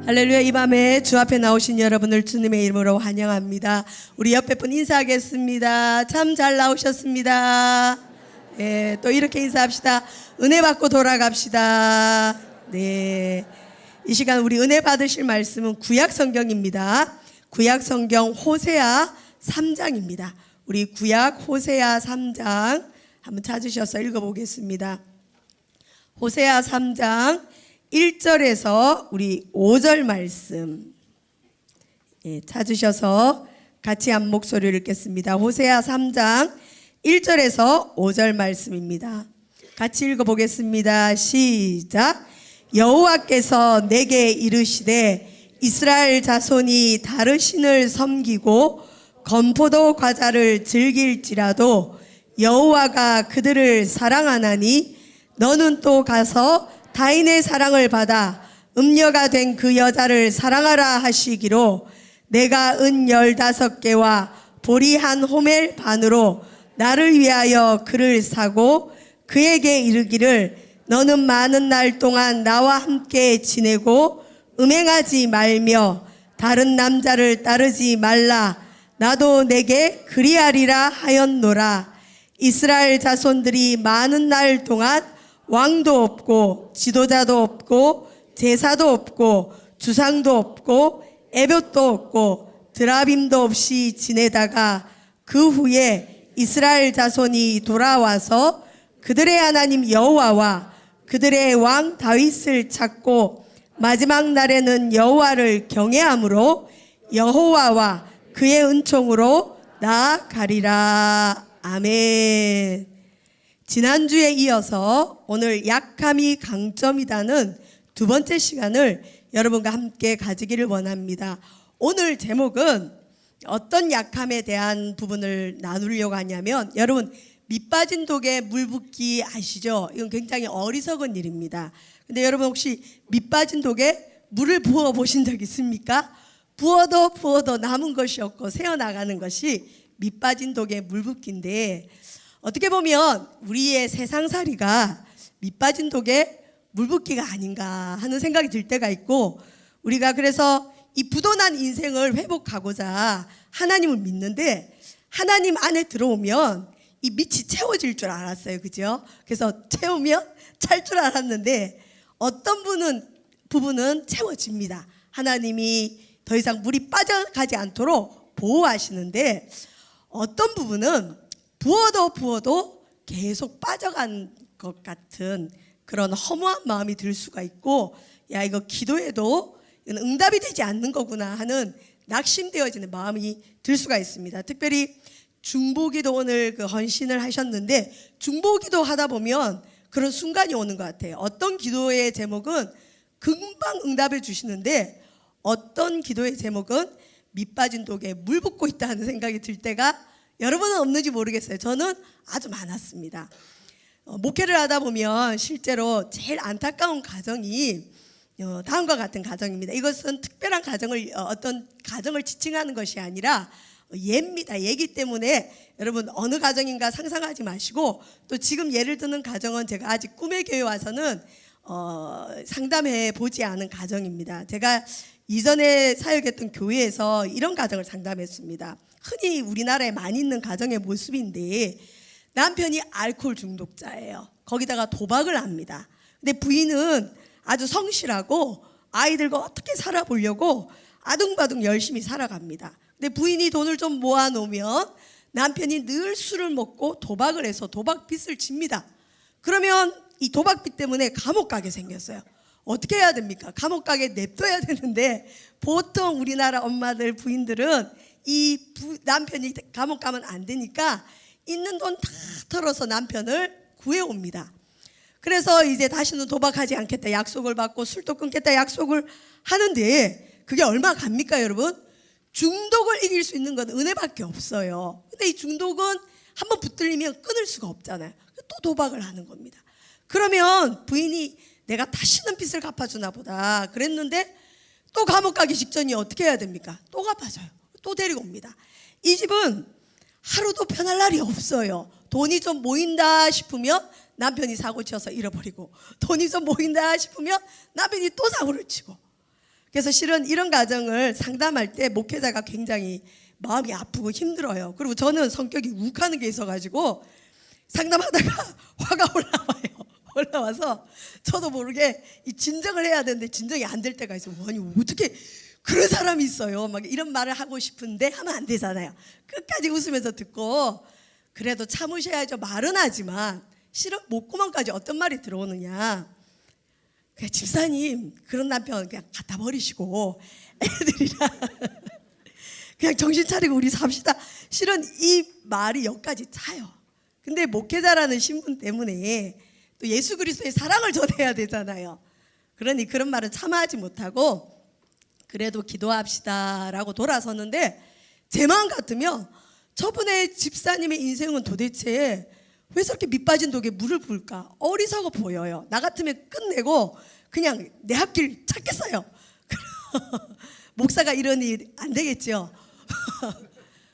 할렐루야. 이 밤에 주 앞에 나오신 여러분을 주님의 이름으로 환영합니다. 우리 옆에 분 인사하겠습니다. 참 잘 나오셨습니다. 네, 또 이렇게 인사합시다. 은혜 받고 돌아갑시다. 네, 이 시간 우리 은혜 받으실 말씀은 구약 성경입니다. 구약 성경 호세아 3장입니다. 우리 구약 호세아 3장 한번 찾으셔서 읽어보겠습니다. 호세아 3장 1절에서 우리 5절 말씀 찾으셔서 같이 한 목소리를 읽겠습니다. 호세아 3장 1절에서 5절 말씀입니다. 같이 읽어보겠습니다. 시작. 여호와께서 내게 이르시되 이스라엘 자손이 다른 신을 섬기고 건포도 과자를 즐길지라도 여호와가 그들을 사랑하나니 너는 또 가서 타인의 사랑을 받아 음녀가 된 그 여자를 사랑하라 하시기로 내가 은 15개와 보리 한 호멜 반으로 나를 위하여 그를 사고 그에게 이르기를 너는 많은 날 동안 나와 함께 지내고 음행하지 말며 다른 남자를 따르지 말라. 나도 내게 그리하리라 하였노라. 이스라엘 자손들이 많은 날 동안 왕도 없고 지도자도 없고 제사도 없고 주상도 없고 에봇도 없고 드라빔도 없이 지내다가 그 후에 이스라엘 자손이 돌아와서 그들의 하나님 여호와와 그들의 왕 다윗을 찾고 마지막 날에는 여호와를 경외함으로 여호와와 그의 은총으로 나아가리라. 아멘. 지난주에 이어서 오늘 약함이 강점이다는 두 번째 시간을 여러분과 함께 가지기를 원합니다. 오늘 제목은 어떤 약함에 대한 부분을 나누려고 하냐면, 여러분 밑빠진 독에 물 붓기 아시죠? 이건 굉장히 어리석은 일입니다. 근데 여러분 혹시 밑빠진 독에 물을 부어 보신 적 있습니까? 부어도 남은 것이 없고 새어나가는 것이 밑빠진 독에 물 붓기인데, 어떻게 보면 우리의 세상살이가 밑빠진 독에 물 붓기가 아닌가 하는 생각이 들 때가 있고, 우리가 그래서 이 부도난 인생을 회복하고자 하나님을 믿는데 하나님 안에 들어오면 이 밑이 채워질 줄 알았어요. 그죠? 그래서 채우면 찰 줄 알았는데 어떤 부분은 채워집니다. 하나님이 더 이상 물이 빠져가지 않도록 보호하시는데, 어떤 부분은 부어도 계속 빠져간 것 같은 그런 허무한 마음이 들 수가 있고, 야, 이거 기도해도 응답이 되지 않는 거구나 하는 낙심되어지는 마음이 들 수가 있습니다. 특별히 중보기도 오늘 그 헌신을 하셨는데, 중보기도 하다 보면 그런 순간이 오는 것 같아요. 어떤 기도의 제목은 금방 응답해 주시는데 어떤 기도의 제목은 밑빠진 독에 물 붓고 있다는 생각이 들 때가 여러분은 없는지 모르겠어요. 저는 아주 많았습니다. 목회를 하다 보면 실제로 제일 안타까운 가정이 다음과 같은 가정입니다. 이것은 특별한 가정을 어떤 가정을 지칭하는 것이 아니라 예입니다. 예기 때문에 여러분 어느 가정인가 상상하지 마시고, 또 지금 예를 드는 가정은 제가 아직 꿈의 교회 와서는 상담해 보지 않은 가정입니다. 제가 이전에 사역했던 교회에서 이런 가정을 상담했습니다. 흔히 우리나라에 많이 있는 가정의 모습인데, 남편이 알코올 중독자예요. 거기다가 도박을 합니다. 근데 부인은 아주 성실하고 아이들과 어떻게 살아보려고 아둥바둥 열심히 살아갑니다. 근데 부인이 돈을 좀 모아놓으면 남편이 늘 술을 먹고 도박을 해서 도박빚을 집니다. 그러면 이 도박빚 때문에 감옥 가게 생겼어요. 어떻게 해야 됩니까? 감옥 가게 냅둬야 되는데, 보통 우리나라 엄마들, 부인들은 이 남편이 감옥 가면 안 되니까 있는 돈 다 털어서 남편을 구해옵니다. 그래서 이제 다시는 도박하지 않겠다 약속을 받고 술도 끊겠다 약속을 하는데, 그게 얼마 갑니까 여러분? 중독을 이길 수 있는 건 은혜밖에 없어요. 근데 이 중독은 한번 붙들리면 끊을 수가 없잖아요. 또 도박을 하는 겁니다. 그러면 부인이 내가 다시는 빚을 갚아주나 보다 그랬는데, 또 감옥 가기 직전이 어떻게 해야 됩니까? 또 갚아줘요. 또 데리고 옵니다. 이 집은 하루도 편할 날이 없어요. 돈이 좀 모인다 싶으면 남편이 사고 쳐서 잃어버리고, 돈이 좀 모인다 싶으면 남편이 또 사고를 치고, 그래서 실은 이런 가정을 상담할 때 목회자가 굉장히 마음이 아프고 힘들어요. 그리고 저는 성격이 욱하는 게 있어가지고 상담하다가 화가 올라와서 저도 모르게 이 진정을 해야 되는데 진정이 안 될 때가 있어요. 아니 어떻게 그런 사람이 있어요. 막 이런 말을 하고 싶은데 하면 안 되잖아요. 끝까지 웃으면서 듣고 그래도 참으셔야죠. 말은 하지만 실은 목구멍까지 어떤 말이 들어오느냐. 그냥 집사님 그런 남편 그냥 갖다 버리시고 애들이랑 그냥 정신 차리고 우리 삽시다. 실은 이 말이 여기까지 차요. 근데 목회자라는 신분 때문에 또 예수 그리스도의 사랑을 전해야 되잖아요. 그러니 그런 말은 참아하지 못하고 그래도 기도합시다라고 돌아섰는데 제 마음 같으면 저분의 집사님의 인생은 도대체 왜 저렇게 밑빠진 독에 물을 부을까? 어리석어 보여요. 나 같으면 끝내고 그냥 내 앞길 찾겠어요. 목사가 이러니 안 되겠죠.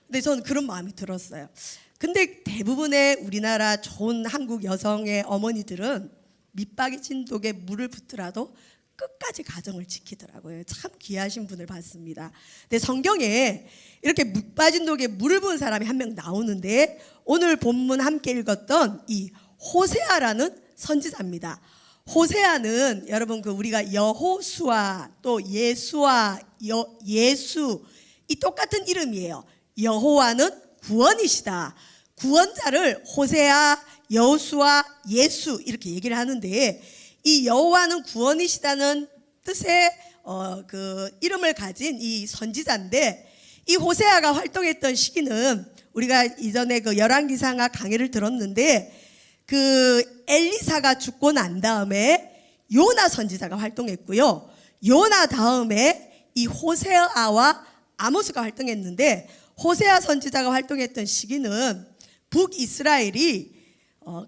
근데 저는 그런 마음이 들었어요. 근데 대부분의 우리나라 좋은 한국 여성의 어머니들은 밑빠진 독에 물을 붓더라도 끝까지 가정을 지키더라고요. 참 귀하신 분을 봤습니다. 근데 성경에 이렇게 밑빠진 독에 물을 부은 사람이 한 명 나오는데 오늘 본문 함께 읽었던 이 호세아라는 선지자입니다. 호세아는 여러분 우리가 여호수아 또 예수아 예수 이 똑같은 이름이에요. 여호와는 구원이시다. 구원자를 호세아, 여호수아, 예수 이렇게 얘기를 하는데 이 여호와는 구원이시다는 뜻의 그 이름을 가진 이 선지자인데 이 호세아가 활동했던 시기는 우리가 이전에 그 열왕기상하 강해를 들었는데 그 엘리사가 죽고 난 다음에 요나 선지자가 활동했고요. 요나 다음에 이 호세아와 아모스가 활동했는데 호세아 선지자가 활동했던 시기는 북이스라엘이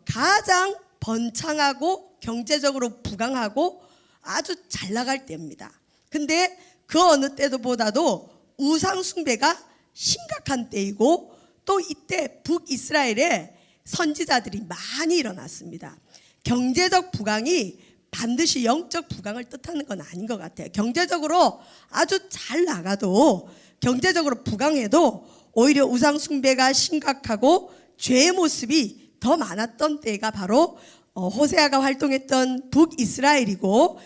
가장 번창하고 경제적으로 부강하고 아주 잘 나갈 때입니다. 근데 그 어느 때보다도 우상 숭배가 심각한 때이고 또 이때 북이스라엘에 선지자들이 많이 일어났습니다. 경제적 부강이 반드시 영적 부강을 뜻하는 건 아닌 것 같아요. 경제적으로 아주 잘 나가도 경제적으로 부강해도 오히려 우상 숭배가 심각하고 죄의 모습이 더 많았던 때가 바로 호세아가 활동했던 북이스라엘이고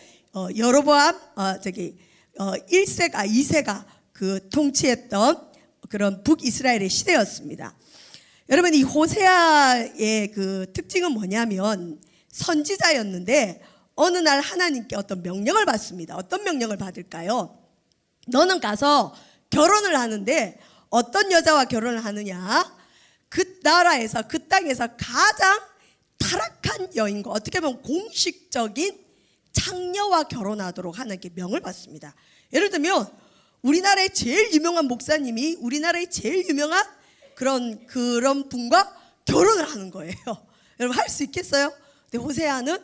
여로보암 1세가 2세가 그 통치했던 그런 북이스라엘의 시대였습니다. 여러분 이 호세아의 그 특징은 뭐냐면 선지자였는데 어느 날 하나님께 어떤 명령을 받습니다. 어떤 명령을 받을까요? 너는 가서 결혼을 하는데 어떤 여자와 결혼을 하느냐? 그 나라에서 그 땅에서 가장 타락한 여인과 어떻게 보면 공식적인 창녀와 결혼하도록 하나님께 명을 받습니다. 예를 들면 우리나라의 제일 유명한 목사님이 우리나라의 제일 유명한 그런 분과 결혼을 하는 거예요. 여러분 할 수 있겠어요? 근데 호세아는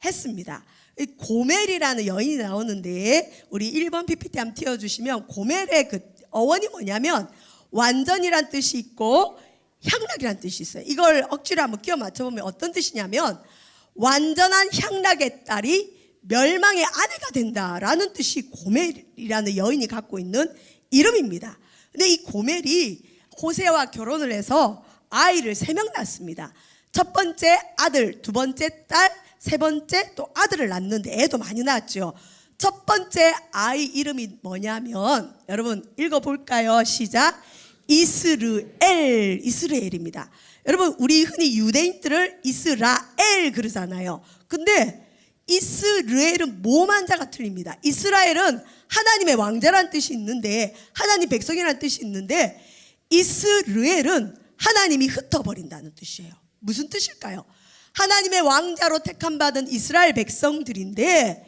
했습니다. 고멜이라는 여인이 나오는데 우리 1번 PPT 한번 띄워주시면 고멜의 그 어원이 뭐냐면 완전이란 뜻이 있고 향락이란 뜻이 있어요. 이걸 억지로 한번 끼워 맞춰보면 어떤 뜻이냐면 완전한 향락의 딸이 멸망의 아내가 된다라는 뜻이 고멜이라는 여인이 갖고 있는 이름입니다. 근데 이 고멜이 호세아와 결혼을 해서 아이를 3명 낳습니다. 첫 번째 아들, 두 번째 딸, 세 번째 또 아들을 낳는데 애도 많이 낳았죠. 첫 번째 아이 이름이 뭐냐면 여러분 읽어볼까요? 시작. 이스라엘입니다. 여러분 우리 흔히 유대인들을 이스라엘 그러잖아요. 근데 이스라엘은 모만자가 틀립니다. 이스라엘은 하나님의 왕자라는 뜻이 있는데 하나님 백성이라는 뜻이 있는데 이스라엘은 하나님이 흩어버린다는 뜻이에요. 무슨 뜻일까요? 하나님의 왕자로 택함받은 이스라엘 백성들인데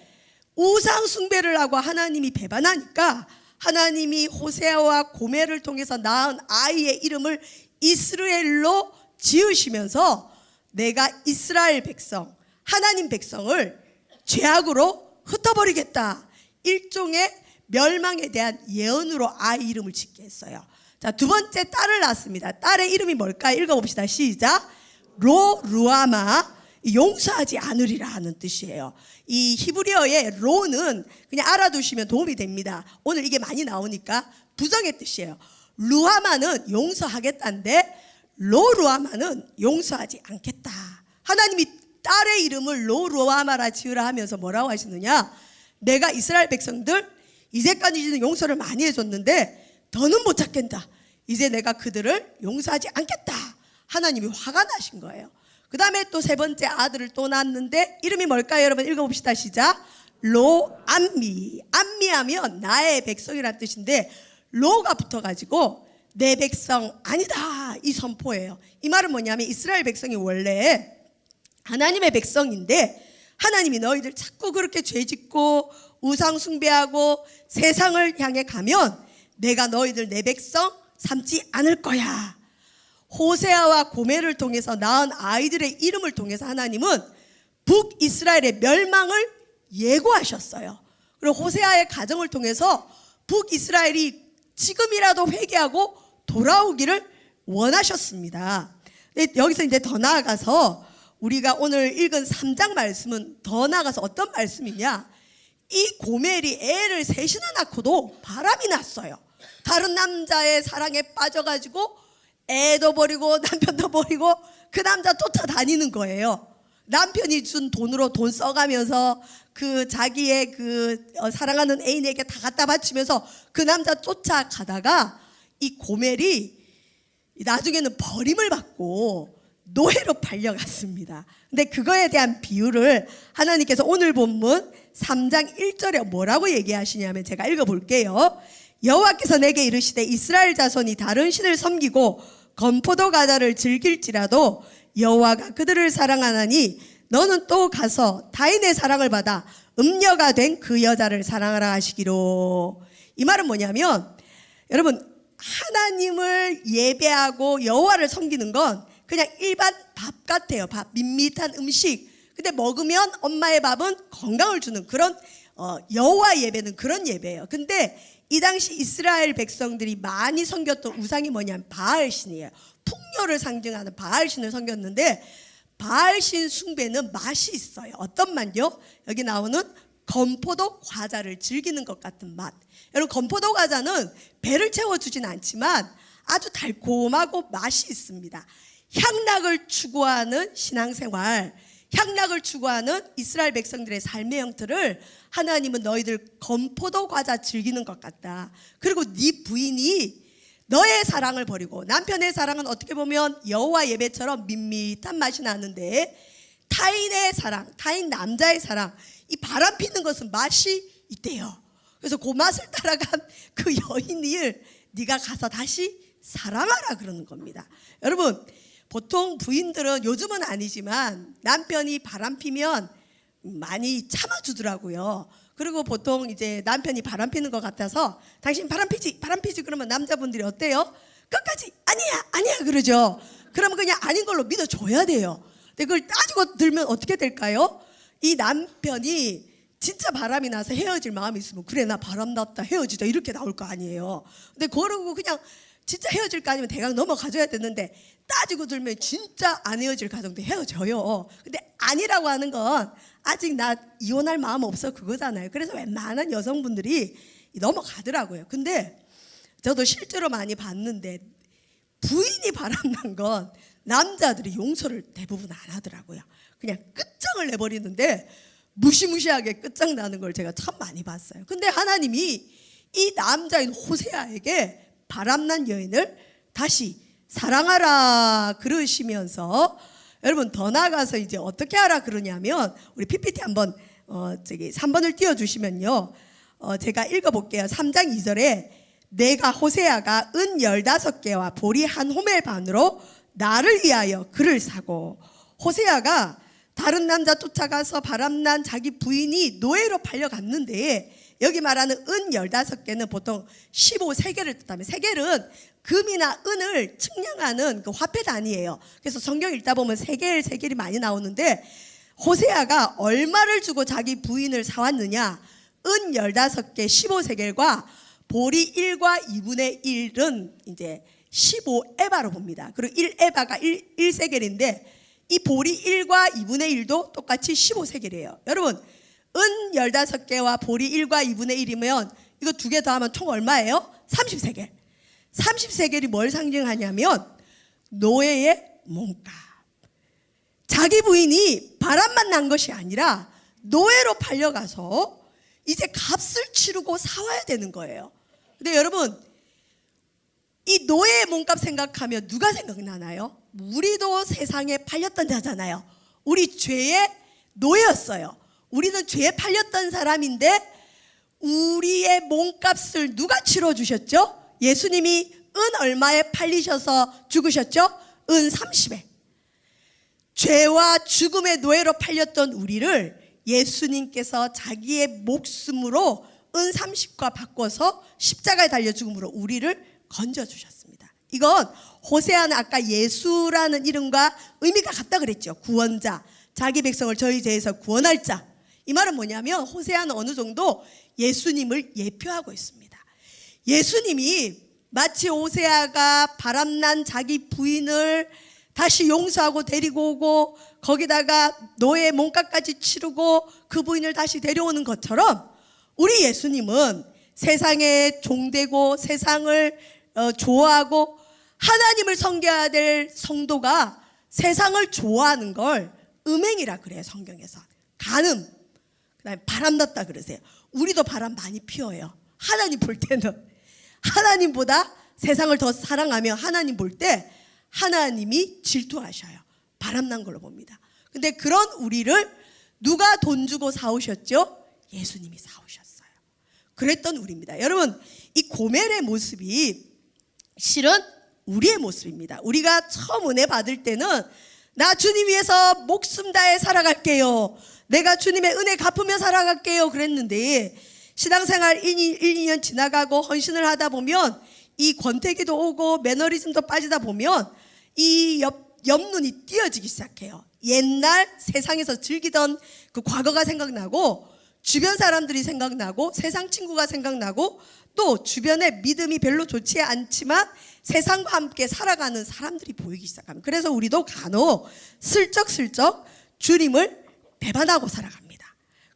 우상 숭배를 하고 하나님이 배반하니까 하나님이 호세아와 고멜을 통해서 낳은 아이의 이름을 이스라엘로 지으시면서 내가 이스라엘 백성, 하나님 백성을 죄악으로 흩어버리겠다. 일종의 멸망에 대한 예언으로 아이 이름을 짓게 했어요. 자, 두 번째 딸을 낳았습니다. 딸의 이름이 뭘까요? 읽어봅시다. 시작. 로루아마. 용서하지 않으리라 하는 뜻이에요. 이 히브리어의 로는 그냥 알아두시면 도움이 됩니다. 오늘 이게 많이 나오니까 부정의 뜻이에요. 루하마는 용서하겠다인데 로루하마는 용서하지 않겠다. 하나님이 딸의 이름을 로루하마라 지으라 하면서 뭐라고 하시느냐, 내가 이스라엘 백성들 이제까지는 용서를 많이 해줬는데 더는 못 찾겠다. 이제 내가 그들을 용서하지 않겠다. 하나님이 화가 나신 거예요. 그 다음에 또 세 번째 아들을 또 낳았는데 이름이 뭘까요? 여러분 읽어봅시다. 시작. 로암미. 암미하면 나의 백성이란 뜻인데 로가 붙어가지고 내 백성 아니다 이 선포예요. 이 말은 뭐냐면 이스라엘 백성이 원래 하나님의 백성인데 하나님이 너희들 자꾸 그렇게 죄짓고 우상 숭배하고 세상을 향해 가면 내가 너희들 내 백성 삼지 않을 거야. 호세아와 고멜을 통해서 낳은 아이들의 이름을 통해서 하나님은 북이스라엘의 멸망을 예고하셨어요. 그리고 호세아의 가정을 통해서 북이스라엘이 지금이라도 회개하고 돌아오기를 원하셨습니다. 여기서 이제 더 나아가서 우리가 오늘 읽은 3장 말씀은 더 나아가서 어떤 말씀이냐, 이 고멜이 애를 셋이나 낳고도 바람이 났어요. 다른 남자의 사랑에 빠져가지고 애도 버리고 남편도 버리고 그 남자 쫓아다니는 거예요. 남편이 준 돈으로 돈 써가면서 그 자기의 사랑하는 애인에게 다 갖다 바치면서 그 남자 쫓아가다가 이 고멜이 나중에는 버림을 받고 노예로 팔려갔습니다. 근데 그거에 대한 비유를 하나님께서 오늘 본문 3장 1절에 뭐라고 얘기하시냐면 제가 읽어볼게요. 여호와께서 내게 이르시되 이스라엘 자손이 다른 신을 섬기고 건포도 과자를 즐길지라도 여호와가 그들을 사랑하나니 너는 또 가서 타인의 사랑을 받아 음녀가 된 그 여자를 사랑하라 하시기로. 이 말은 뭐냐면 여러분, 하나님을 예배하고 여호와를 섬기는 건 그냥 일반 밥 같아요. 밥, 밋밋한 음식. 근데 먹으면 엄마의 밥은 건강을 주는 그런 여호와 예배는 그런 예배예요. 근데 이 당시 이스라엘 백성들이 많이 섬겼던 우상이 뭐냐면 바알신이에요. 풍요를 상징하는 바알신을 섬겼는데 바알신 숭배는 맛이 있어요. 어떤 맛요? 여기 나오는 건포도 과자를 즐기는 것 같은 맛. 여러분, 건포도 과자는 배를 채워주진 않지만 아주 달콤하고 맛이 있습니다. 향락을 추구하는 신앙생활, 향락을 추구하는 이스라엘 백성들의 삶의 형태를 하나님은 너희들 건포도 과자 즐기는 것 같다. 그리고 네 부인이 너의 사랑을 버리고, 남편의 사랑은 어떻게 보면 여호와 예배처럼 밋밋한 맛이 나는데 타인의 사랑, 타인 남자의 사랑, 이 바람 피는 것은 맛이 있대요. 그래서 그 맛을 따라간 그 여인을 네가 가서 다시 사랑하라 그러는 겁니다. 여러분, 보통 부인들은 요즘은 아니지만 남편이 바람 피면 많이 참아주더라고요. 그리고 보통 이제 남편이 바람 피는 것 같아서 당신 바람 피지 그러면 남자분들이 어때요? 끝까지 아니야 그러죠. 그러면 그냥 아닌 걸로 믿어줘야 돼요. 근데 그걸 따지고 들면 어떻게 될까요? 이 남편이 진짜 바람이 나서 헤어질 마음이 있으면 그래 나 바람 났다 헤어지자 이렇게 나올 거 아니에요. 근데 그러고 그냥 진짜 헤어질 거 아니면 대강 넘어가줘야 되는데 따지고 들면 진짜 안 헤어질 가정도 헤어져요. 근데 아니라고 하는 건 아직 나 이혼할 마음 없어 그거잖아요. 그래서 웬만한 여성분들이 넘어가더라고요. 근데 저도 실제로 많이 봤는데 부인이 바람난 건 남자들이 용서를 대부분 안 하더라고요. 그냥 끝장을 내버리는데 무시무시하게 끝장나는 걸 제가 참 많이 봤어요. 근데 하나님이 이 남자인 호세아에게 바람난 여인을 다시 사랑하라 그러시면서, 여러분 더 나아가서 이제 어떻게 하라 그러냐면 우리 PPT 한번 3번을 띄워주시면요, 제가 읽어볼게요. 3장 2절에 내가 호세아가 은 15개와 보리 한 호멜 반으로 나를 위하여 그를 사고, 호세아가 다른 남자 쫓아가서 바람난 자기 부인이 노예로 팔려갔는데 여기 말하는 은 15개는 보통 15세겔을 뜻하면, 세겔은 금이나 은을 측량하는 그 화폐 단위예요. 그래서 성경 읽다 보면 세겔이 많이 나오는데 호세아가 얼마를 주고 자기 부인을 사왔느냐, 은 15개 15세겔과 보리 1과 2분의 1은 이제 15에바로 봅니다. 그리고 1에바가 1세겔인데 이 보리 1과 2분의 1도 똑같이 15세겔이에요. 여러분, 은 15개와 보리 1과 2분의 1이면 이거 두 개 더하면 총 얼마예요? 30세겔. 30세겔이 뭘 상징하냐면 노예의 몸값. 자기 부인이 바람만 난 것이 아니라 노예로 팔려가서 이제 값을 치르고 사와야 되는 거예요. 근데 여러분, 이 노예의 몸값 생각하면 누가 생각나나요? 우리도 세상에 팔렸던 자잖아요. 우리 죄의 노예였어요. 우리는 죄에 팔렸던 사람인데 우리의 몸값을 누가 치러주셨죠? 예수님이 은 얼마에 팔리셔서 죽으셨죠? 은 30에. 죄와 죽음의 노예로 팔렸던 우리를 예수님께서 자기의 목숨으로 은 30과 바꿔서 십자가에 달려 죽음으로 우리를 건져주셨습니다. 이건 호세아는 아까 예수라는 이름과 의미가 같다 그랬죠. 구원자, 자기 백성을 저희 죄에서 구원할 자. 이 말은 뭐냐면 호세아는 어느 정도 예수님을 예표하고 있습니다. 예수님이 마치 호세아가 바람난 자기 부인을 다시 용서하고 데리고 오고 거기다가 노예 몸값까지 치르고 그 부인을 다시 데려오는 것처럼 우리 예수님은 세상에 종되고 세상을 좋아하고 하나님을 섬겨야 될 성도가 세상을 좋아하는 걸 음행이라 그래요. 성경에서 간음, 그다음에 바람났다 그러세요. 우리도 바람 많이 피워요. 하나님 볼 때는 하나님보다 세상을 더 사랑하며 하나님 볼 때 하나님이 질투하셔요. 바람난 걸로 봅니다. 근데 그런 우리를 누가 돈 주고 사오셨죠? 예수님이 사오셨어요. 그랬던 우리입니다. 여러분, 이 고멜의 모습이 실은 우리의 모습입니다. 우리가 처음 은혜 받을 때는 나 주님 위해서 목숨 다해 살아갈게요. 내가 주님의 은혜 갚으며 살아갈게요. 그랬는데 신앙생활 1, 2년 지나가고 헌신을 하다 보면 이 권태기도 오고 매너리즘도 빠지다 보면 이 옆눈이 띄어지기 시작해요. 옛날 세상에서 즐기던 그 과거가 생각나고 주변 사람들이 생각나고 세상 친구가 생각나고 또 주변에 믿음이 별로 좋지 않지만 세상과 함께 살아가는 사람들이 보이기 시작합니다. 그래서 우리도 간혹 슬쩍슬쩍 주님을 배반하고 살아갑니다.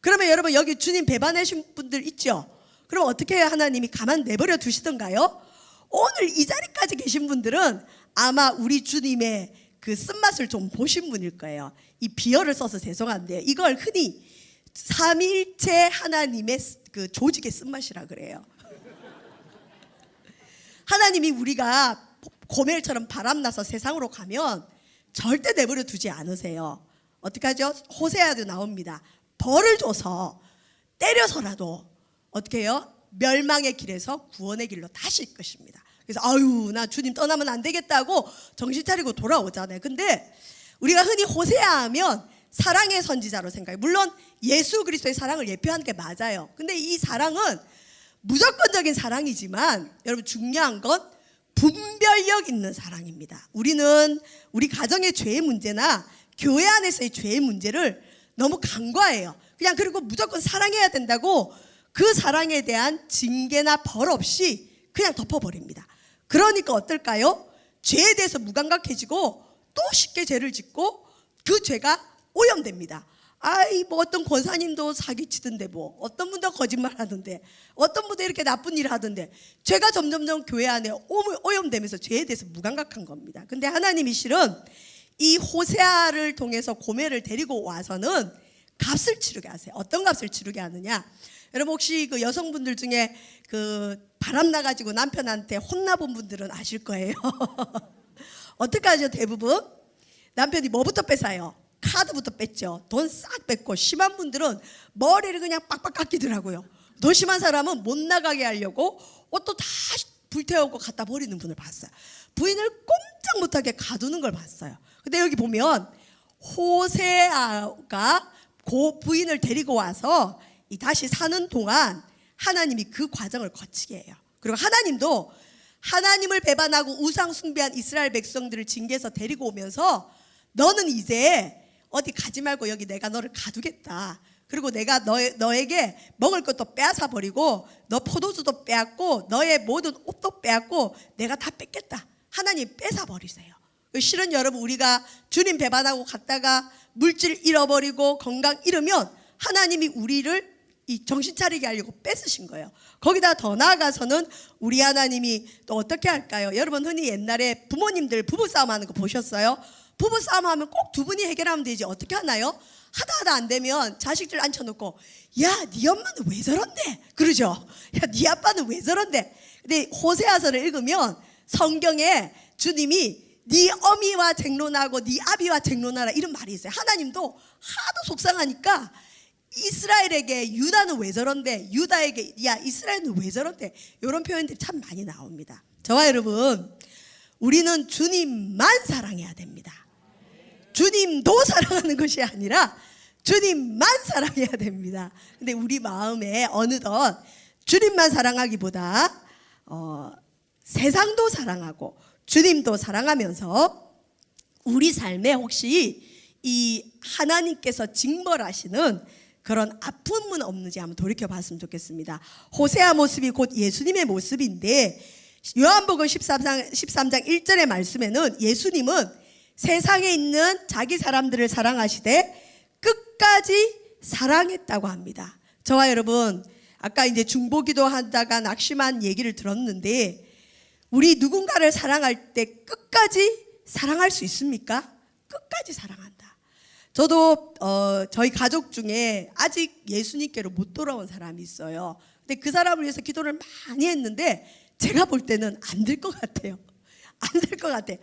그러면 여러분 여기 주님 배반하신 분들 있죠? 그럼 어떻게 해야 하나님이 가만 내버려 두시던가요? 오늘 이 자리까지 계신 분들은 아마 우리 주님의 그 쓴맛을 좀 보신 분일 거예요. 이 비어를 써서 죄송한데요. 이걸 흔히 삼위일체 하나님의 그 조직의 쓴맛이라 그래요. 하나님이 우리가 고멜처럼 바람나서 세상으로 가면 절대 내버려 두지 않으세요. 어떻게 하죠? 호세아도 나옵니다. 벌을 줘서 때려서라도 어떻게 해요? 멸망의 길에서 구원의 길로 다시 이끄십니다. 그래서 아유 나 주님 떠나면 안 되겠다고 정신 차리고 돌아오잖아요. 근데 우리가 흔히 호세아 하면 사랑의 선지자로 생각해요. 물론 예수 그리스도의 사랑을 예표하는 게 맞아요. 근데 이 사랑은 무조건적인 사랑이지만 여러분 중요한 건 분별력 있는 사랑입니다. 우리는 우리 가정의 죄의 문제나 교회 안에서의 죄의 문제를 너무 간과해요. 그냥 그리고 무조건 사랑해야 된다고 그 사랑에 대한 징계나 벌 없이 그냥 덮어버립니다. 그러니까 어떨까요? 죄에 대해서 무감각해지고 또 쉽게 죄를 짓고 그 죄가 오염됩니다. 아이 뭐 어떤 권사님도 사기치던데 뭐 어떤 분도 거짓말 하던데 어떤 분도 이렇게 나쁜 일을 하던데 죄가 점점점 교회 안에 오염되면서 죄에 대해서 무감각한 겁니다. 근데 하나님이 실은 이 호세아를 통해서 고멜을 데리고 와서는 값을 치르게 하세요. 어떤 값을 치르게 하느냐? 여러분 혹시 그 여성분들 중에 그 바람 나가지고 남편한테 혼나본 분들은 아실 거예요. 어떻게 하죠? 대부분 남편이 뭐부터 뺏어요? 카드부터 뺐죠. 돈 싹 뺐고 심한 분들은 머리를 그냥 빡빡 깎이더라고요. 더 심한 사람은 못 나가게 하려고 옷도 다 불태우고 갖다 버리는 분을 봤어요. 부인을 꼼짝 못하게 가두는 걸 봤어요. 근데 여기 보면 호세아가 그 부인을 데리고 와서 이 다시 사는 동안 하나님이 그 과정을 거치게 해요. 그리고 하나님도 하나님을 배반하고 우상 숭배한 이스라엘 백성들을 징계해서 데리고 오면서 너는 이제 어디 가지 말고 여기 내가 너를 가두겠다. 그리고 내가 너에게 먹을 것도 빼앗아 버리고 너 포도주도 빼앗고 너의 모든 옷도 빼앗고 내가 다 뺏겠다. 하나님 뺏어 버리세요. 실은 여러분, 우리가 주님 배반하고 갔다가 물질 잃어버리고 건강 잃으면 하나님이 우리를 이 정신 차리게 하려고 뺏으신 거예요. 거기다 더 나아가서는 우리 하나님이 또 어떻게 할까요? 여러분, 흔히 옛날에 부모님들 부부싸움 하는 거 보셨어요? 부부싸움 하면 꼭 두 분이 해결하면 되지 어떻게 하나요? 하다 안 되면 자식들 앉혀놓고, 야, 네 엄마는 왜 저런데? 그러죠. 야, 네 아빠는 왜 저런데? 근데 호세아서를 읽으면 성경에 주님이 네 어미와 쟁론하고 네 아비와 쟁론하라 이런 말이 있어요. 하나님도 하도 속상하니까 이스라엘에게 유다는 왜 저런데, 유다에게 야 이스라엘은 왜 저런데, 이런 표현들이 참 많이 나옵니다. 저와 여러분, 우리는 주님만 사랑해야 됩니다. 주님도 사랑하는 것이 아니라 주님만 사랑해야 됩니다. 근데 우리 마음에 어느덧 주님만 사랑하기보다 세상도 사랑하고 주님도 사랑하면서 우리 삶에 혹시 이 하나님께서 징벌하시는 그런 아픔은 없는지 한번 돌이켜 봤으면 좋겠습니다. 호세아 모습이 곧 예수님의 모습인데, 요한복음 13장 1절의 말씀에는 예수님은 세상에 있는 자기 사람들을 사랑하시되 끝까지 사랑했다고 합니다. 저와 여러분, 아까 이제 중보기도 하다가 낙심한 얘기를 들었는데, 우리 누군가를 사랑할 때 끝까지 사랑할 수 있습니까? 끝까지 사랑한다. 저도 저희 가족 중에 아직 예수님께로 못 돌아온 사람이 있어요. 근데 그 사람을 위해서 기도를 많이 했는데 제가 볼 때는 안 될 것 같아요. 안 될 것 같아요.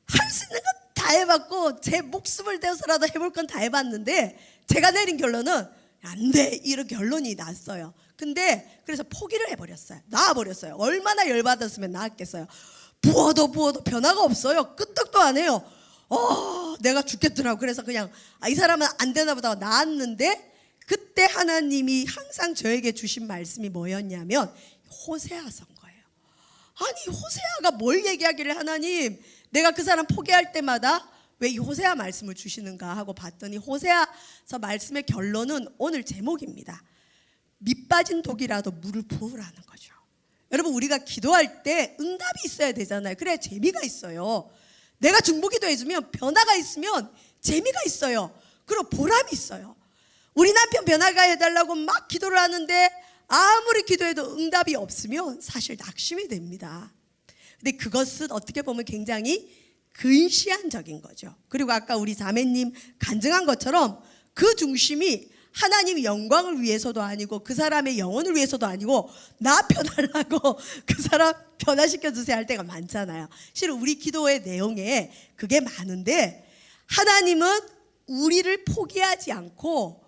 할 수 있는 건 다 해봤고 제 목숨을 대서라도 해볼 건 다 해봤는데 제가 내린 결론은 안 돼, 이런 결론이 났어요. 근데 그래서 포기를 해버렸어요. 나와버렸어요. 얼마나 열받았으면 나왔겠어요. 부어도 변화가 없어요. 끄떡도 안 해요. 내가 죽겠더라고. 그래서 그냥 이 사람은 안 되나 보다 나왔는데, 그때 하나님이 항상 저에게 주신 말씀이 뭐였냐면 호세아서인 거예요. 아니, 호세아가 뭘 얘기하기를 하나님, 내가 그 사람 포기할 때마다 왜 이 호세아 말씀을 주시는가 하고 봤더니, 호세아서 말씀의 결론은 오늘 제목입니다. 밑 빠진 독이라도 물을 부으라는 거죠. 여러분, 우리가 기도할 때 응답이 있어야 되잖아요. 그래야 재미가 있어요. 내가 중보기도 해주면 변화가 있으면 재미가 있어요. 그리고 보람이 있어요. 우리 남편 변화가 해달라고 막 기도를 하는데 아무리 기도해도 응답이 없으면 사실 낙심이 됩니다. 근데 그것은 어떻게 보면 굉장히 근시안적인 거죠. 그리고 아까 우리 자매님 간증한 것처럼 그 중심이 하나님의 영광을 위해서도 아니고 그 사람의 영혼을 위해서도 아니고 나 변하려고 그 사람 변화시켜 주세요 할 때가 많잖아요. 실은 우리 기도의 내용에 그게 많은데, 하나님은 우리를 포기하지 않고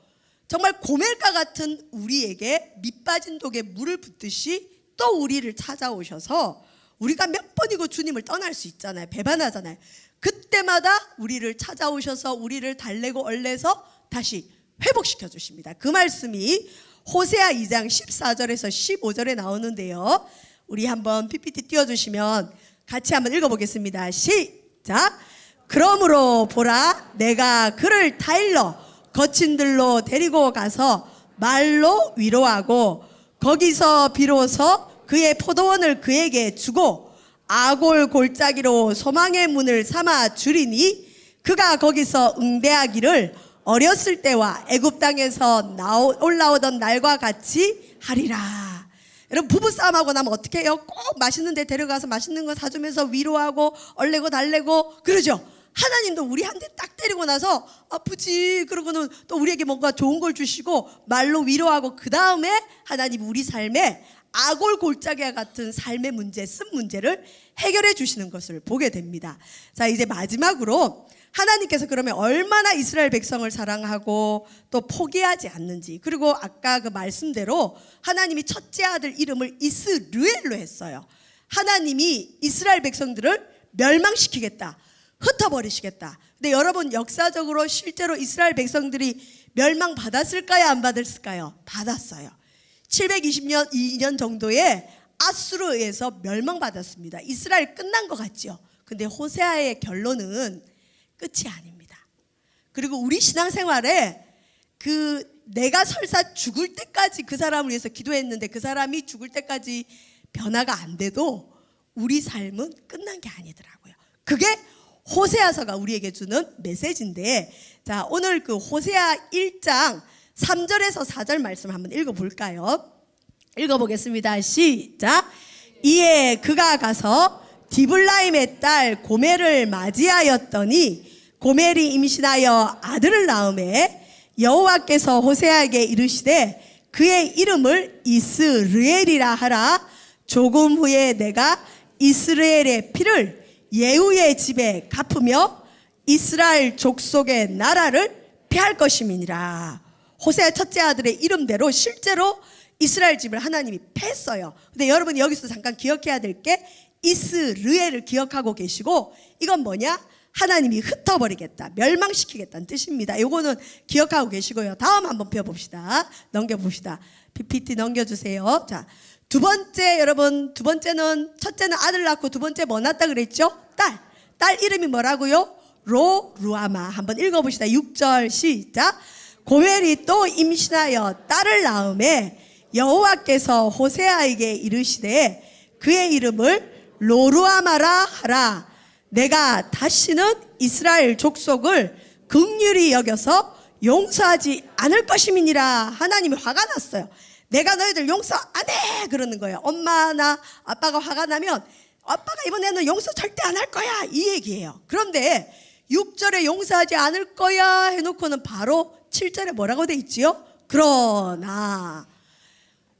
정말 고멜과 같은 우리에게 밑 빠진 독에 물을 붓듯이 또 우리를 찾아오셔서, 우리가 몇 번이고 주님을 떠날 수 있잖아요. 배반하잖아요. 그때마다 우리를 찾아오셔서 우리를 달래고 얼레서 다시 회복시켜 주십니다. 그 말씀이 호세아 2장 14절에서 15절에 나오는데요. 우리 한번 PPT 띄워주시면 같이 한번 읽어보겠습니다. 시작. 그러므로 보라, 내가 그를 타일러 거친 들로 데리고 가서 말로 위로하고 거기서 비로소 그의 포도원을 그에게 주고 아골 골짜기로 소망의 문을 삼아 주리니 그가 거기서 응대하기를 어렸을 때와 애굽 땅에서 올라오던 날과 같이 하리라. 여러분, 부부싸움하고 나면 어떻게 해요? 꼭 맛있는 데 데려가서 맛있는 거 사주면서 위로하고 얼레고 달래고 그러죠. 하나님도 우리 한 대 딱 때리고 나서 아프지, 그러고는 또 우리에게 뭔가 좋은 걸 주시고 말로 위로하고, 그 다음에 하나님 우리 삶에 아골 골짜기와 같은 삶의 문제, 쓴 문제를 해결해 주시는 것을 보게 됩니다. 자, 이제 마지막으로 하나님께서 그러면 얼마나 이스라엘 백성을 사랑하고 또 포기하지 않는지, 그리고 아까 그 말씀대로 하나님이 첫째 아들 이름을 이스르엘로 했어요. 하나님이 이스라엘 백성들을 멸망시키겠다, 흩어버리시겠다. 근데 여러분, 역사적으로 실제로 이스라엘 백성들이 멸망받았을까요, 안 받았을까요? 받았어요. 722년 정도에 아수르에 의해서 멸망받았습니다. 이스라엘 끝난 것 같죠. 근데 호세아의 결론은 끝이 아닙니다. 그리고 우리 신앙생활에 내가 설사 죽을 때까지 그 사람을 위해서 기도했는데 그 사람이 죽을 때까지 변화가 안 돼도 우리 삶은 끝난 게 아니더라고요. 그게 호세아서가 우리에게 주는 메시지인데, 자, 오늘 그 호세아 1장 3절에서 4절 말씀 한번 읽어볼까요? 읽어보겠습니다. 시작. 이에 그가 가서 디블라임의 딸 고멜을 맞이하였더니 고멜이 임신하여 아들을 낳음에 여호와께서 호세아에게 이르시되 그의 이름을 이스르엘이라 하라. 조금 후에 내가 이스라엘의 피를 예후의 집에 갚으며 이스라엘 족속의 나라를 피할 것임이니라. 호세아 첫째 아들의 이름대로 실제로 이스라엘 집을 하나님이 패했어요. 근데 여러분 여기서 잠깐 기억해야 될 게 이스르엘을 기억하고 계시고, 이건 뭐냐? 하나님이 흩어버리겠다, 멸망시키겠다는 뜻입니다. 요거는 기억하고 계시고요. 다음 한번 펴봅시다. 넘겨봅시다. PPT 넘겨주세요. 자, 두 번째, 여러분, 두 번째는, 첫째는 아들 낳고 두 번째 뭐 낳았다 그랬죠? 딸 이름이 뭐라고요? 로루아마. 한번 읽어봅시다. 6절 시작. 고멜이 또 임신하여 딸을 낳음에 여호와께서 호세아에게 이르시되 그의 이름을 로루아마라 하라. 내가 다시는 이스라엘 족속을 긍휼히 여겨서 용서하지 않을 것임이니라. 하나님이 화가 났어요. 내가 너희들 용서 안 해 그러는 거예요. 엄마나 아빠가 화가 나면 아빠가 이번에는 용서 절대 안 할 거야 이 얘기예요. 그런데 6절에 용서하지 않을 거야 해놓고는 바로 7절에 뭐라고 돼 있지요? 그러나,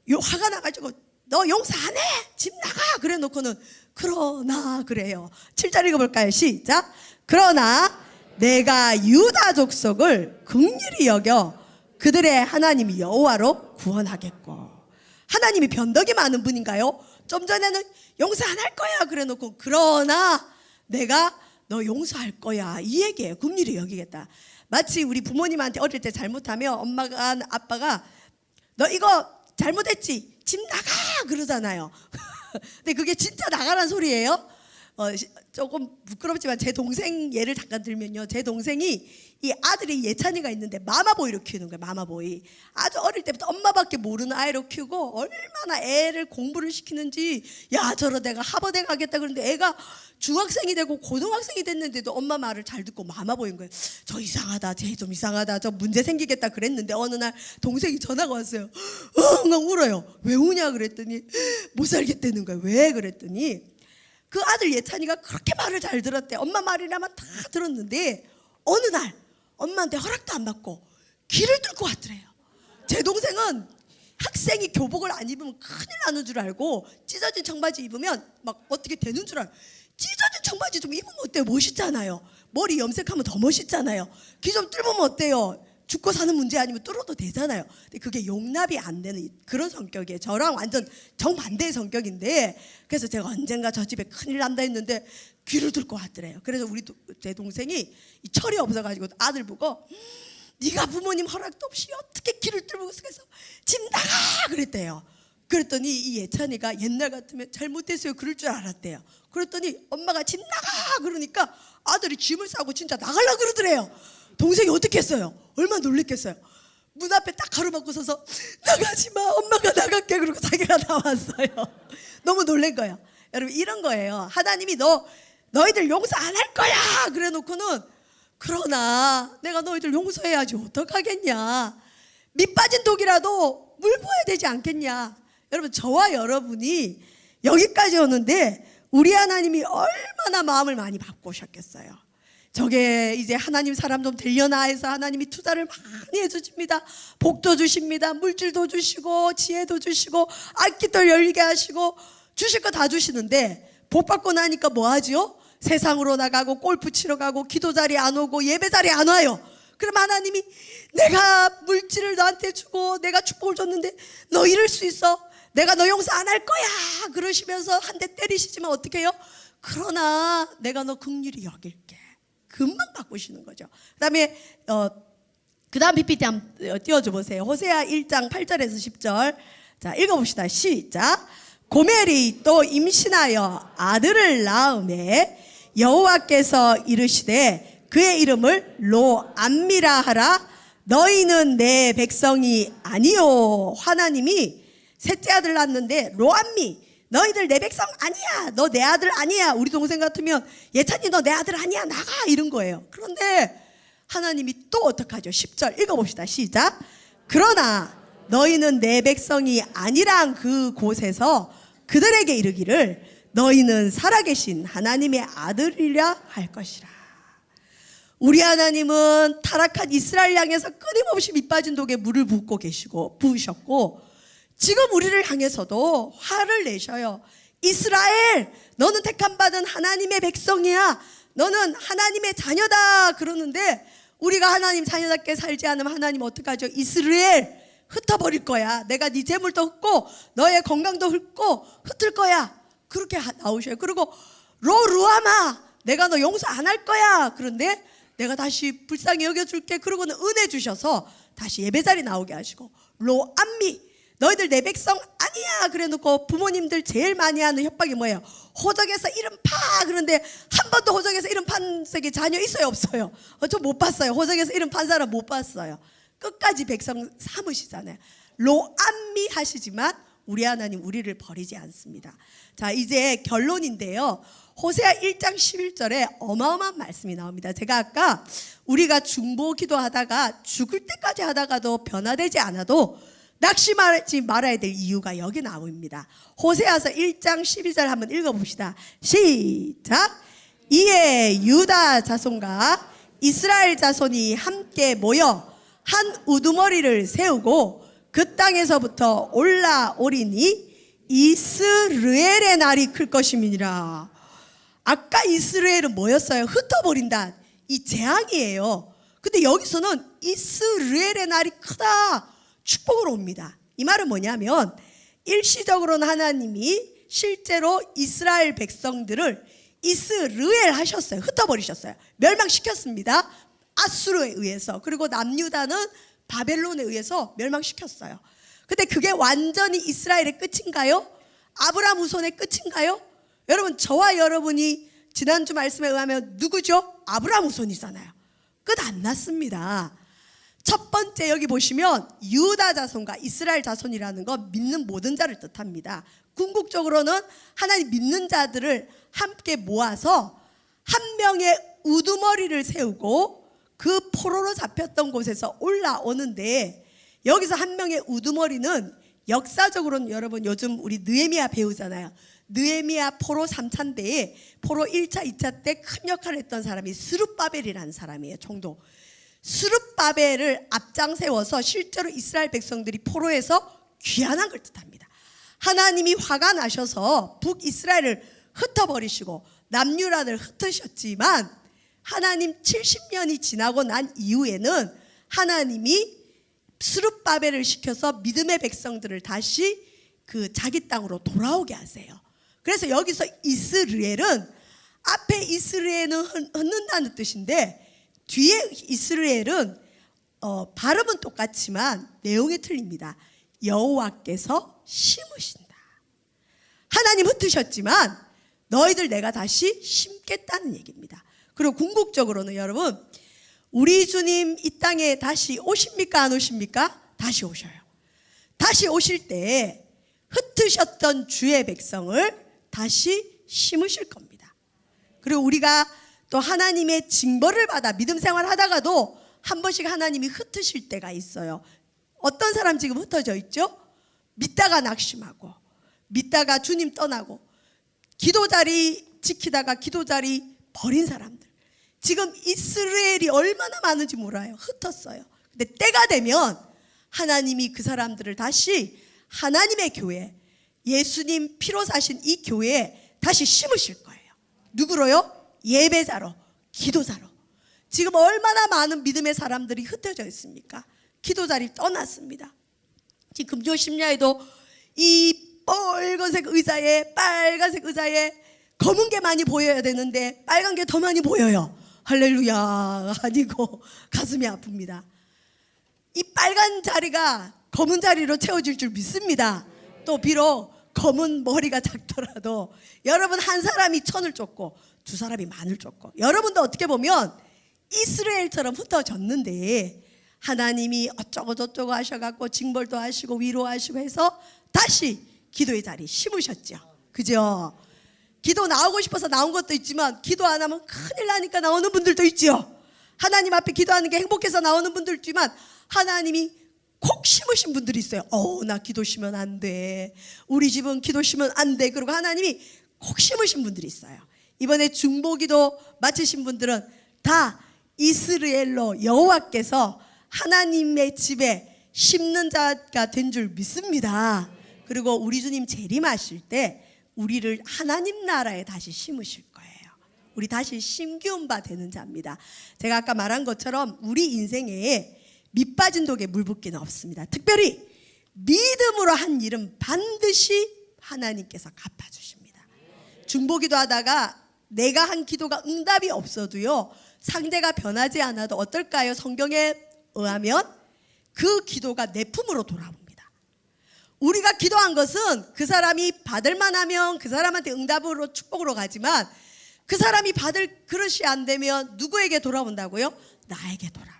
화가 나가지고 너 용서 안 해 집 나가 그래 놓고는 그러나 그래요. 7절 읽어볼까요? 시작. 그러나 내가 유다 족속을 긍휼히 여겨 그들의 하나님 여호와로 구원하겠고. 하나님이 변덕이 많은 분인가요? 좀 전에는 용서 안 할 거야 그래 놓고 그러나 내가 너 용서할 거야 이 얘기예요. 긍휼히 여기겠다. 마치 우리 부모님한테 어릴 때 잘못하면 엄마가 아빠가 너 이거 잘못했지 집 나가 그러잖아요. 근데 그게 진짜 나가란 소리예요. 조금 부끄럽지만 제 동생 예를 잠깐 들면요, 제 동생이 이 아들이 예찬이가 있는데 마마보이로 키우는 거예요. 마마보이. 아주 어릴 때부터 엄마밖에 모르는 아이로 키우고 얼마나 애를 공부를 시키는지. 야, 저러 내가 하버드에 가겠다 그러는데 애가 중학생이 되고 고등학생이 됐는데도 엄마 말을 잘 듣고 마마보이인 거예요. 저 이상하다, 쟤 좀 이상하다, 저 문제 생기겠다 그랬는데 어느 날 동생이 전화가 왔어요. 엉엉 울어요. 왜 우냐 그랬더니 못 살겠다는 거예요. 왜 그랬더니 그 아들 예찬이가 그렇게 말을 잘 들었대. 엄마 말이라면 다 들었는데 어느 날 엄마한테 허락도 안 받고 길을 뚫고 왔더래요. 제 동생은 학생이 교복을 안 입으면 큰일 나는 줄 알고 찢어진 청바지 입으면 막 어떻게 되는 줄 알고, 찢어진 청바지 좀 입으면 어때요? 멋있잖아요. 머리 염색하면 더 멋있잖아요. 귀 좀 뚫으면 어때요? 죽고 사는 문제 아니면 뚫어도 되잖아요. 근데 그게 용납이 안 되는 그런 성격이에요. 저랑 완전 정반대의 성격인데, 그래서 제가 언젠가 저 집에 큰일 난다 했는데 귀를 뚫고 왔더래요. 그래서 제 동생이 이 철이 없어가지고 아들 보고 네가 부모님 허락도 없이 어떻게 길을 뚫고 해서 집 나가 그랬대요. 그랬더니 이 예찬이가 옛날 같으면 잘못했어요 그럴 줄 알았대요. 그랬더니 엄마가 집 나가 그러니까 아들이 짐을 싸고 진짜 나가려고 그러더래요. 동생이 어떻게 했어요? 얼마나 놀랬겠어요. 문 앞에 딱 가로막고 서서 나가지 마 엄마가 나갈게 그러고 자기가 나왔어요. 너무 놀란 거예요. 여러분 이런 거예요. 하나님이 너희들 용서 안 할 거야 그래 놓고는 그러나 내가 너희들 용서해야지 어떡하겠냐. 밑 빠진 독이라도 물 부어야 되지 않겠냐. 여러분 저와 여러분이 여기까지 오는데 우리 하나님이 얼마나 마음을 많이 바꾸셨겠어요. 저게 이제 하나님 사람 좀 되려나 해서 하나님이 투자를 많이 해주십니다. 복도 주십니다. 물질도 주시고 지혜도 주시고 악기도 열리게 하시고 주실 거 다 주시는데 복 받고 나니까 뭐 하지요? 세상으로 나가고 골프 치러 가고 기도 자리에 안 오고 예배 자리에 안 와요. 그럼 하나님이 내가 물질을 너한테 주고 내가 축복을 줬는데 너 이럴 수 있어? 내가 너 용서 안 할 거야 그러시면서 한 대 때리시지만 어떻게 해요? 그러나 내가 너 긍휼히 여길게. 금방 바꾸시는 거죠. 그 다음 PPT 한번 띄워줘 보세요. 호세아 1장 8절에서 10절. 자, 읽어봅시다. 시작. 고멜이 또 임신하여 아들을 낳음에 여호와께서 이르시되 그의 이름을 로암미라 하라. 너희는 내 백성이 아니요. 하나님이 셋째 아들 낳았는데 로암미, 너희들 내 백성 아니야. 너 내 아들 아니야. 우리 동생 같으면 예찬이 너 내 아들 아니야. 나가 이런 거예요. 그런데 하나님이 또 어떡하죠? 10절 읽어봅시다. 시작. 그러나 너희는 내 백성이 아니란 그 곳에서 그들에게 이르기를 너희는 살아계신 하나님의 아들이라 할 것이라. 우리 하나님은 타락한 이스라엘 향해서 끊임없이 밑빠진 독에 물을 부으셨고 지금 우리를 향해서도 화를 내셔요. 이스라엘, 너는 택함받은 하나님의 백성이야. 너는 하나님의 자녀다. 그러는데 우리가 하나님 자녀답게 살지 않으면 하나님 어떡하죠? 이스라엘 흩어버릴 거야. 내가 네 재물도 흩고 너의 건강도 흩을 거야. 그렇게 나오셔요. 그리고 로루아마, 내가 너 용서 안 할 거야. 그런데 내가 다시 불쌍히 여겨줄게. 그러고는 은혜 주셔서 다시 예배자리 나오게 하시고, 로암미, 너희들 내 백성 아니야. 그래놓고 부모님들 제일 많이 하는 협박이 뭐예요? 호적에서 이름 파. 그런데 한 번도 호적에서 이름 판 적이 자녀 있어요, 없어요? 저 못 봤어요. 호적에서 이름 판 사람 못 봤어요. 끝까지 백성 삼으시잖아요. 로암미 하시지만 우리 하나님 우리를 버리지 않습니다. 자, 이제 결론인데요. 호세아 1장 11절에 어마어마한 말씀이 나옵니다. 제가 아까 우리가 중보 기도하다가 죽을 때까지 하다가도 변화되지 않아도 낙심하지 말아야 될 이유가 여기 나옵니다. 호세아서 1장 12절 한번 읽어봅시다. 시작. 이에 유다 자손과 이스라엘 자손이 함께 모여 한 우두머리를 세우고 그 땅에서부터 올라오리니 이스르엘의 날이 클 것임이니라. 아까 이스라엘은 뭐였어요? 흩어버린다, 이 재앙이에요. 근데 여기서는 이스라엘의 날이 크다, 축복으로 옵니다. 이 말은 뭐냐면 일시적으로는 하나님이 실제로 이스라엘 백성들을 이스르엘 하셨어요. 흩어버리셨어요. 멸망시켰습니다. 아수르에 의해서. 그리고 남유다는 바벨론에 의해서 멸망시켰어요. 근데 그게 완전히 이스라엘의 끝인가요? 아브라함 후손의 끝인가요? 여러분, 저와 여러분이 지난주 말씀에 의하면 누구죠? 아브라함 후손이잖아요. 끝 안 났습니다. 첫 번째 여기 보시면 유다 자손과 이스라엘 자손이라는 건 믿는 모든 자를 뜻합니다. 궁극적으로는 하나님 믿는 자들을 함께 모아서 한 명의 우두머리를 세우고 그 포로로 잡혔던 곳에서 올라오는데, 여기서 한 명의 우두머리는 역사적으로는 여러분 요즘 우리 느헤미야 배우잖아요. 느헤미야 포로 3차인데 포로 1차, 2차 때 큰 역할을 했던 사람이 스룹바벨이라는 사람이에요. 총독. 스룹바벨을 앞장 세워서 실제로 이스라엘 백성들이 포로에서 귀환한 걸 뜻합니다. 하나님이 화가 나셔서 북이스라엘을 흩어버리시고 남유다를 흩으셨지만 하나님 70년이 지나고 난 이후에는 하나님이 스룹바벨을 시켜서 믿음의 백성들을 다시 그 자기 땅으로 돌아오게 하세요. 그래서 여기서 이스라엘은 앞에 이스라엘은 흩는다는 뜻인데 뒤에 이스라엘은 발음은 똑같지만 내용이 틀립니다. 여호와께서 심으신다. 하나님 흩으셨지만 너희들 내가 다시 심겠다는 얘기입니다. 그리고 궁극적으로는 여러분, 우리 주님 이 땅에 다시 오십니까 안 오십니까? 다시 오셔요. 다시 오실 때 흩으셨던 주의 백성을 다시 심으실 겁니다. 그리고 우리가 또 하나님의 징벌을 받아 믿음 생활하다가도 한 번씩 하나님이 흩으실 때가 있어요. 어떤 사람 지금 흩어져 있죠? 믿다가 낙심하고, 믿다가 주님 떠나고, 기도자리 지키다가 기도자리 버린 사람들. 지금 이스라엘이 얼마나 많은지 몰라요. 흩었어요. 근데 때가 되면 하나님이 그 사람들을 다시 하나님의 교회, 예수님 피로 사신 이 교회에 다시 심으실 거예요. 누구로요? 예배자로, 기도자로. 지금 얼마나 많은 믿음의 사람들이 흩어져 있습니까? 기도자리 떠났습니다. 지금 금요 심야에도 이 빨간색 의자에 검은 게 많이 보여야 되는데 빨간 게 더 많이 보여요. 할렐루야 아니고 가슴이 아픕니다. 이 빨간 자리가 검은 자리로 채워질 줄 믿습니다. 또 비록 검은 머리가 작더라도 여러분, 한 사람이 천을 쫓고 두 사람이 만을 쫓고, 여러분도 어떻게 보면 이스라엘처럼 흩어졌는데 하나님이 어쩌고 저쩌고 하셔갖고 징벌도 하시고 위로하시고 해서 다시 기도의 자리 심으셨죠. 그죠? 기도 나오고 싶어서 나온 것도 있지만 기도 안 하면 큰일 나니까 나오는 분들도 있죠. 하나님 앞에 기도하는 게 행복해서 나오는 분들 있지만 하나님이 콕 심으신 분들이 있어요. 나 기도 쉬면 안 돼. 우리 집은 기도 쉬면 안 돼. 그리고 하나님이 콕 심으신 분들이 있어요. 이번에 중보기도 마치신 분들은 다 이스라엘로 여호와께서 하나님의 집에 심는 자가 된 줄 믿습니다. 그리고 우리 주님 재림하실 때 우리를 하나님 나라에 다시 심으실 거예요. 우리 다시 심기운 바 되는 자입니다. 제가 아까 말한 것처럼 우리 인생에 밑빠진 독에 물 붓기는 없습니다. 특별히 믿음으로 한 일은 반드시 하나님께서 갚아주십니다. 중보기도 하다가 내가 한 기도가 응답이 없어도요, 상대가 변하지 않아도 어떨까요? 성경에 의하면 그 기도가 내 품으로 돌아옵니다. 우리가 기도한 것은 그 사람이 받을 만하면 그 사람한테 응답으로 축복으로 가지만 그 사람이 받을 그릇이 안 되면 누구에게 돌아온다고요? 나에게 돌아와요.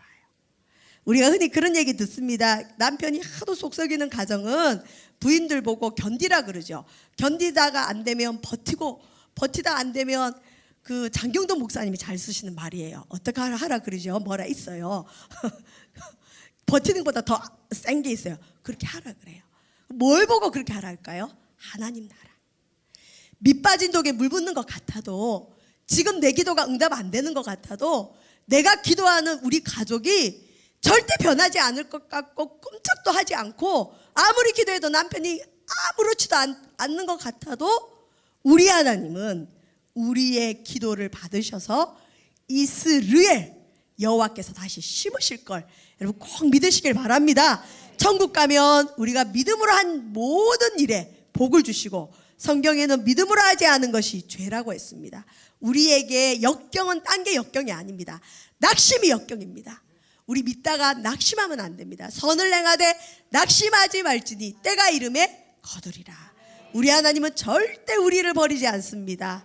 우리가 흔히 그런 얘기 듣습니다. 남편이 하도 속썩이는 가정은 부인들 보고 견디라 그러죠. 견디다가 안 되면 버티고, 버티다 안 되면 그 장경돈 목사님이 잘 쓰시는 말이에요. 어떻게 하라 그러죠. 뭐라 있어요. 버티는 것보다 더 센 게 있어요. 그렇게 하라 그래요. 뭘 보고 그렇게 하라 할까요? 하나님 나라. 밑빠진 독에 물 붓는 것 같아도, 지금 내 기도가 응답 안 되는 것 같아도 내가 기도하는 우리 가족이 절대 변하지 않을 것 같고 꼼짝도 하지 않고 아무리 기도해도 남편이 아무렇지도 않는 것 같아도 우리 하나님은 우리의 기도를 받으셔서 이스라엘 여호와께서 다시 심으실 걸 여러분 꼭 믿으시길 바랍니다. 천국 가면 우리가 믿음으로 한 모든 일에 복을 주시고, 성경에는 믿음으로 하지 않은 것이 죄라고 했습니다. 우리에게 역경은 딴 게 역경이 아닙니다. 낙심이 역경입니다. 우리 믿다가 낙심하면 안 됩니다. 선을 행하되 낙심하지 말지니 때가 이름에 거두리라. 우리 하나님은 절대 우리를 버리지 않습니다.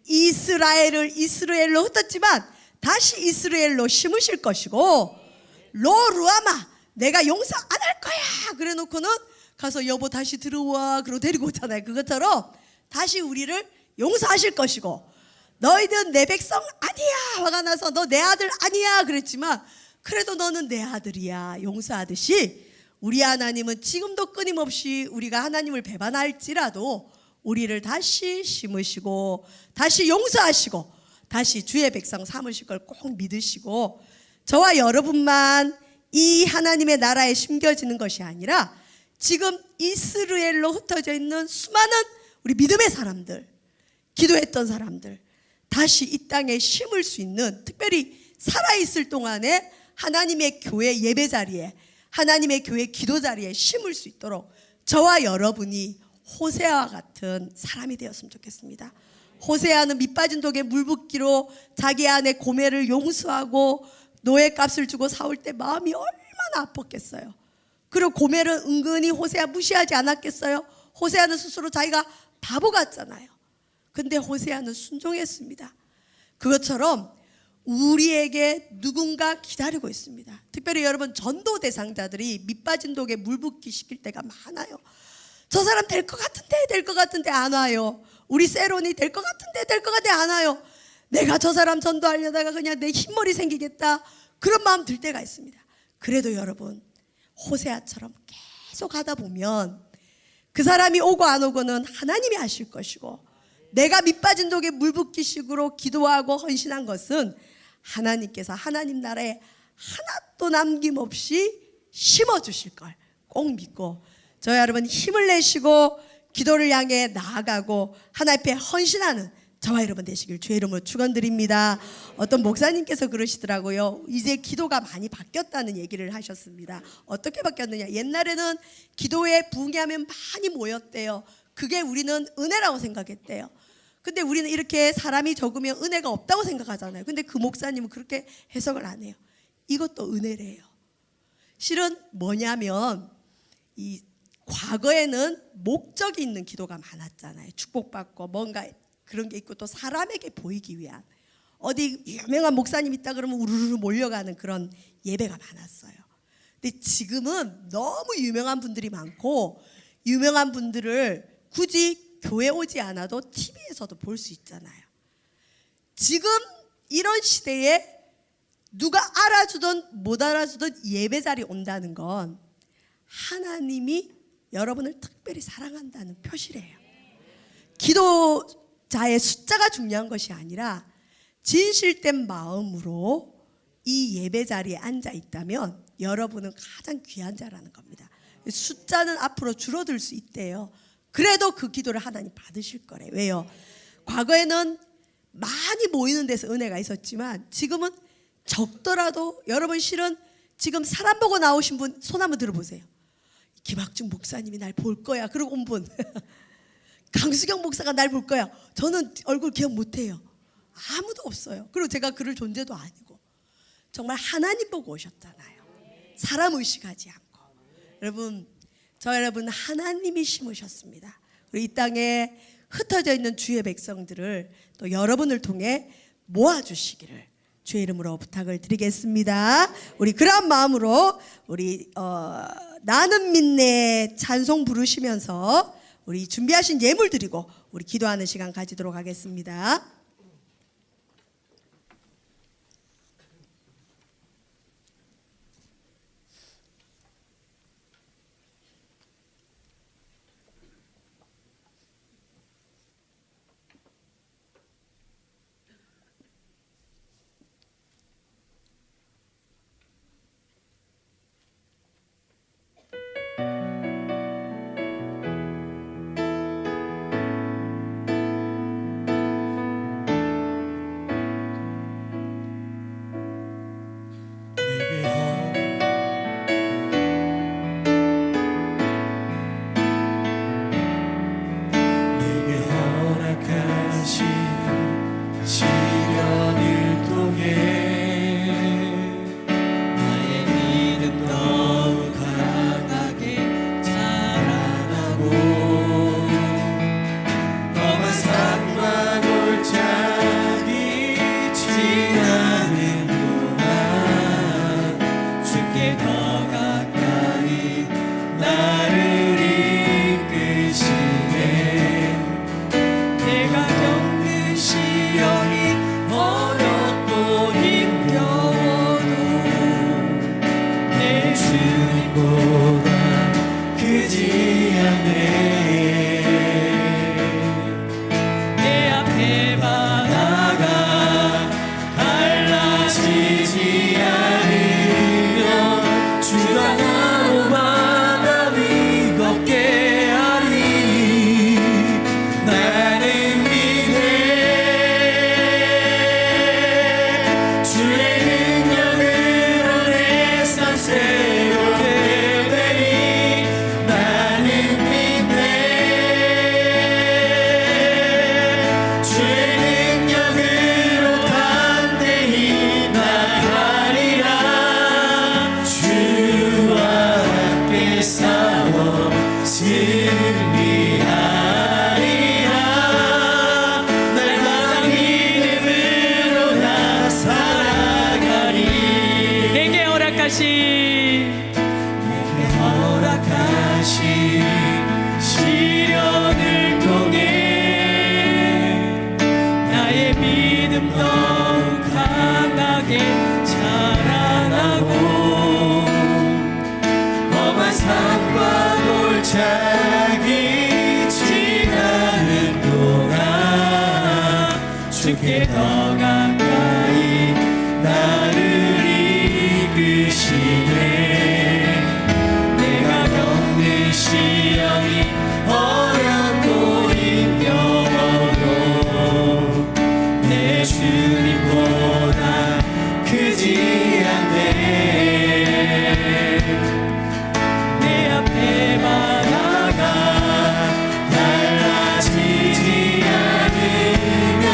이스라엘을 이스라엘로 흩었지만 다시 이스라엘로 심으실 것이고, 로루아마 내가 용서 안 할 거야 그래 놓고는 가서 여보 다시 들어와 그러고 데리고 오잖아요. 그것처럼 다시 우리를 용서하실 것이고, 너희는 내 백성 아니야 화가 나서 너 내 아들 아니야 그랬지만 그래도 너는 내 아들이야 용서하듯이, 우리 하나님은 지금도 끊임없이 우리가 하나님을 배반할지라도 우리를 다시 심으시고 다시 용서하시고 다시 주의 백성 삼으실 걸 꼭 믿으시고, 저와 여러분만 이 하나님의 나라에 심겨지는 것이 아니라 지금 이스라엘로 흩어져 있는 수많은 우리 믿음의 사람들, 기도했던 사람들 다시 이 땅에 심을 수 있는, 특별히 살아있을 동안에 하나님의 교회 예배 자리에, 하나님의 교회 기도 자리에 심을 수 있도록 저와 여러분이 호세아와 같은 사람이 되었으면 좋겠습니다. 호세아는 밑빠진 독에 물 붓기로 자기 아내 고멜을 용서하고 노예값을 주고 사올 때 마음이 얼마나 아팠겠어요. 그리고 고멜은 은근히 호세아 무시하지 않았겠어요. 호세아는 스스로 자기가 바보 같잖아요. 근데 호세아는 순종했습니다. 그것처럼 우리에게 누군가 기다리고 있습니다. 특별히 여러분 전도 대상자들이 밑빠진 독에 물 붓기 시킬 때가 많아요. 저 사람 될 것 같은데 안 와요. 우리 세론이 될 것 같은데 안 와요. 내가 저 사람 전도하려다가 그냥 내 흰머리 생기겠다 그런 마음 들 때가 있습니다. 그래도 여러분 호세아처럼 계속 하다 보면 그 사람이 오고 안 오고는 하나님이 하실 것이고, 내가 밑빠진 독에 물 붓기식으로 기도하고 헌신한 것은 하나님께서 하나님 나라에 하나도 남김없이 심어주실 걸 꼭 믿고, 저 여러분 힘을 내시고 기도를 향해 나아가고 하나님 앞에 헌신하는 저와 여러분 되시길 주의 이름으로 축원드립니다. 어떤 목사님께서 그러시더라고요. 이제 기도가 많이 바뀌었다는 얘기를 하셨습니다. 어떻게 바뀌었느냐, 옛날에는 기도에 부응하면 많이 모였대요. 그게 우리는 은혜라고 생각했대요. 근데 우리는 이렇게 사람이 적으면 은혜가 없다고 생각하잖아요. 근데 그 목사님은 그렇게 해석을 안 해요. 이것도 은혜래요. 실은 뭐냐면 이 과거에는 목적이 있는 기도가 많았잖아요. 축복받고 뭔가 그런 게 있고, 또 사람에게 보이기 위한, 어디 유명한 목사님 있다 그러면 우르르 몰려가는 그런 예배가 많았어요. 근데 지금은 너무 유명한 분들이 많고 유명한 분들을 굳이 교회 오지 않아도 TV에서도 볼 수 있잖아요. 지금 이런 시대에 누가 알아주든 못 알아주든 예배 자리 온다는 건 하나님이 여러분을 특별히 사랑한다는 표시래요. 기도자의 숫자가 중요한 것이 아니라 진실된 마음으로 이 예배 자리에 앉아 있다면 여러분은 가장 귀한 자라는 겁니다. 숫자는 앞으로 줄어들 수 있대요. 그래도 그 기도를 하나님 받으실 거래요. 왜요? 과거에는 많이 모이는 데서 은혜가 있었지만 지금은 적더라도 여러분 실은 지금 사람 보고 나오신 분 손 한번 들어보세요. 김학중 목사님이 날 볼 거야. 그러고 온 분. 강수경 목사가 날 볼 거야. 저는 얼굴 기억 못해요. 아무도 없어요. 그리고 제가 그럴 존재도 아니고 정말 하나님 보고 오셨잖아요. 사람 의식하지 않고. 여러분, 저 여러분 하나님이 심으셨습니다. 그리고 이 땅에 흩어져 있는 주의 백성들을 또 여러분을 통해 모아주시기를 주의 이름으로 부탁을 드리겠습니다. 우리 그런 마음으로 우리 나는 믿네 찬송 부르시면서 우리 준비하신 예물 드리고 우리 기도하는 시간 가지도록 하겠습니다. 시련을 통해 나의 믿음 더욱 강하게 자라나고 험한 산과 골짜기 지나는 동안 주께 더 가까이 나를 이끄시네. 시험이 어렵고 힘겨워도 내 주님보다 크지 않네. 내 앞에 바다가 달라지지 않으면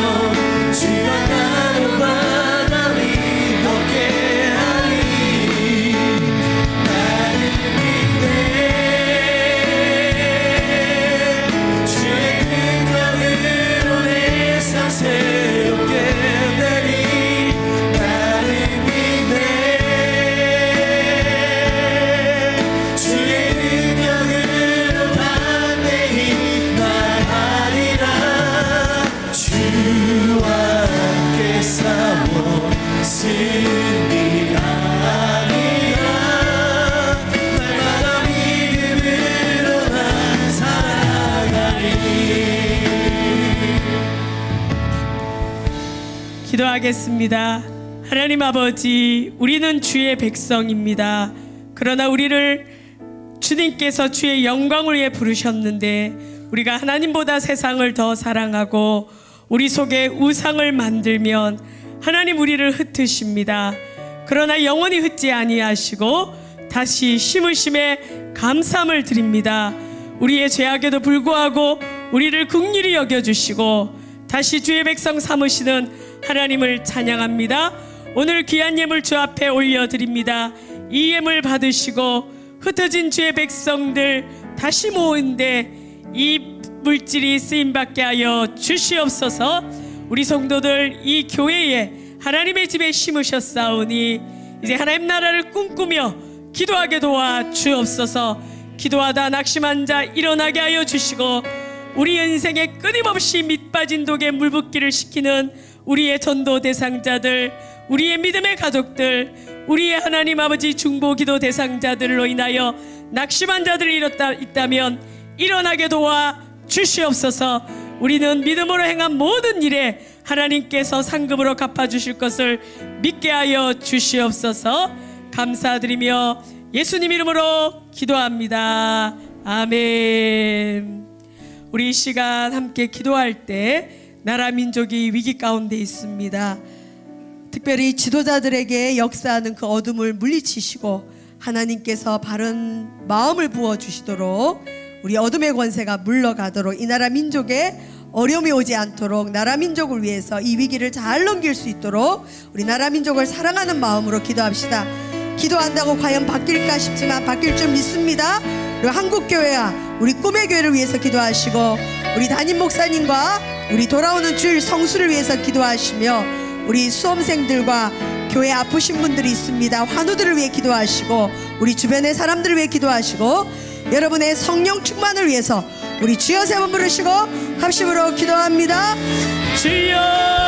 주가 기도하겠습니다. 하나님 아버지, 우리는 주의 백성입니다. 그러나 우리를 주님께서 주의 영광을 위해 부르셨는데 우리가 하나님보다 세상을 더 사랑하고 우리 속에 우상을 만들면 하나님 우리를 흩으십니다. 그러나 영원히 흩지 아니하시고 다시 심으심에 감사함을 드립니다. 우리의 죄악에도 불구하고 우리를 긍휼히 여겨주시고 다시 주의 백성 삼으시는 하나님을 찬양합니다. 오늘 귀한 예물 주 앞에 올려드립니다. 이 예물 받으시고 흩어진 주의 백성들 다시 모은데 이 물질이 쓰임받게 하여 주시옵소서. 우리 성도들 이 교회에 하나님의 집에 심으셨사오니 이제 하나님 나라를 꿈꾸며 기도하게 도와 주옵소서. 기도하다 낙심한 자 일어나게 하여 주시고 우리 인생에 끊임없이 밑빠진 독에 물붓기를 시키는 우리의 전도 대상자들, 우리의 믿음의 가족들, 우리의 하나님 아버지 중보기도 대상자들로 인하여 낙심한 자들이 있다면 일어나게 도와 주시옵소서. 우리는 믿음으로 행한 모든 일에 하나님께서 상급으로 갚아주실 것을 믿게 하여 주시옵소서. 감사드리며 예수님 이름으로 기도합니다. 아멘. 우리 이 시간 함께 기도할 때 나라 민족이 위기 가운데 있습니다. 특별히 지도자들에게 역사하는 그 어둠을 물리치시고 하나님께서 바른 마음을 부어주시도록 우리 어둠의 권세가 물러가도록 이 나라 민족에 어려움이 오지 않도록 나라 민족을 위해서 이 위기를 잘 넘길 수 있도록 우리 나라 민족을 사랑하는 마음으로 기도합시다. 기도한다고 과연 바뀔까 싶지만 바뀔 줄 믿습니다. 그리고 한국교회와 우리 꿈의 교회를 위해서 기도하시고 우리 담임 목사님과 우리 돌아오는 주일 성수를 위해서 기도하시며 우리 수험생들과 교회 아프신 분들이 있습니다. 환우들을 위해 기도하시고 우리 주변의 사람들을 위해 기도하시고 여러분의 성령 충만을 위해서 우리 주여 세 번 부르시고 합심으로 기도합니다. 주여